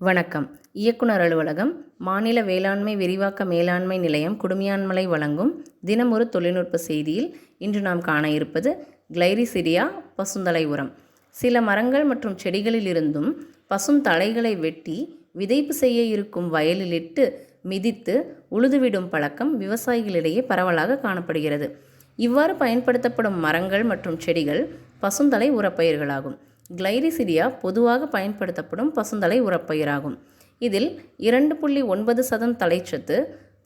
வணக்கம். இயக்குனர் அலுவலகம், மாநில வேளாண்மை விரிவாக்க மேலாண்மை நிலையம் குடுமியான்மலை வழங்கும் தினமொரு தொழில்நுட்ப செய்தியில் இன்று நாம் காண இருப்பது கிளைரிசிடியா பசுந்தலை உரம். சில மரங்கள் மற்றும் செடிகளில் இருந்தும் பசுந்தலைகளை வெட்டி விதைப்பு செய்ய இருக்கும் வயலிலிட்டு மிதித்து உழுதுவிடும் பழக்கம் விவசாயிகளிடையே பரவலாக காணப்படுகிறது. இவ்வாறு பயன்படுத்தப்படும் மரங்கள் மற்றும் செடிகள் பசுந்தலை உரப்பயிர்களாகும். கிளைரிசிடியா பொதுவாக பயன்படுத்தப்படும் பசுந்தலை உரப்பயிராகும். இதில் 2.9% தலைச்சத்து,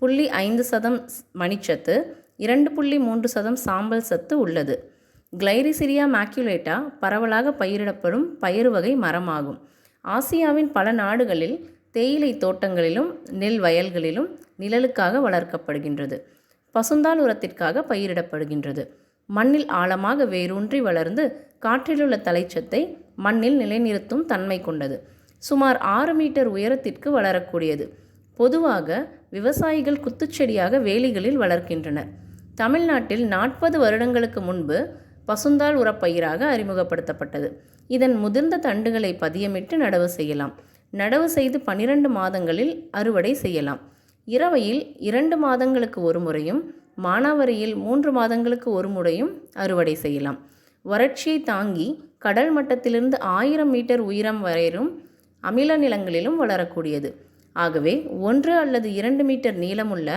0.5% மணிச்சத்து, 2.3% சாம்பல் சத்து உள்ளது. கிளைரிசிடியா மேக்குலேட்டா பரவலாக பயிரிடப்படும் பயறு வகை மரமாகும். ஆசியாவின் பல நாடுகளில் தேயிலை தோட்டங்களிலும் நெல் வயல்களிலும் நிழலுக்காக வளர்க்கப்படுகின்றது. பசுந்தாள் உரத்திற்காக பயிரிடப்படுகின்றது. மண்ணில் ஆழமாக வேரூன்றி வளர்ந்து காற்றிலுள்ள தலைச்சத்தை மண்ணில் நிலைநிறுத்தும் தன்மை கொண்டது. சுமார் 6 மீட்டர் உயரத்திற்கு வளரக்கூடியது. பொதுவாக விவசாயிகள் குத்துச்செடியாக வேலிகளில் வளர்க்கின்றனர். தமிழ்நாட்டில் 40 வருடங்களுக்கு முன்பு பசுந்தாள் உரப்பயிராக அறிமுகப்படுத்தப்பட்டது. இதன் முதிர்ந்த தண்டுகளை பதியமிட்டு நடவு செய்யலாம். நடவு செய்து 12 மாதங்களில் அறுவடை செய்யலாம். இரவையில் 2 மாதங்களுக்கு ஒரு முறையும், மானாவரியில் 3 மாதங்களுக்கு ஒரு முறையும் அறுவடை செய்யலாம். வறட்சியை தாங்கி கடல் மட்டத்திலிருந்து 1000 மீட்டர் உயரம் வரையும் அமில நிலங்களிலும் வளரக்கூடியது. ஆகவே 1 அல்லது 2 மீட்டர் நீளமுள்ள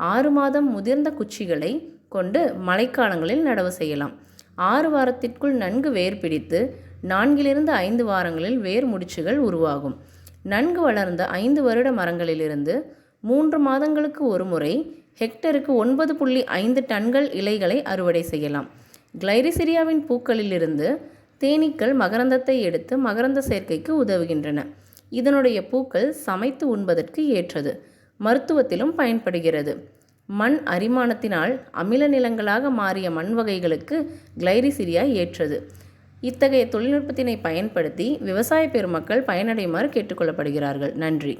6 மாதம் முதிர்ந்த குச்சிகளை கொண்டு மழைக்காலங்களில் நடவு செய்யலாம். 6 வாரத்திற்குள் நன்கு வேர் பிடித்து 4 - 5 வாரங்களில் வேர் முடிச்சுகள் உருவாகும். நன்கு வளர்ந்த 5 வருட மரங்களிலிருந்து 3 மாதங்களுக்கு ஒரு முறை ஹெக்டருக்கு 9.5 டன்கள் இலைகளை அறுவடை செய்யலாம். கிளைரிசிடியாவின் பூக்களிலிருந்து தேனீக்கள் மகரந்தத்தை எடுத்து மகரந்த சேர்க்கைக்கு உதவுகின்றன. இதனுடைய பூக்கள் சமைத்து உண்பதற்கு ஏற்றது. மருத்துவத்திலும் பயன்படுகிறது. மண் அரிமானத்தினால் அமில நிலங்களாக மாறிய மண் வகைகளுக்கு கிளைரிசிடியா ஏற்றது. இத்தகைய தொழில்நுட்பத்தினை பயன்படுத்தி விவசாய பெருமக்கள் பயனடையுமாறு கேட்டுக்கொள்ளப்படுகிறார்கள். நன்றி.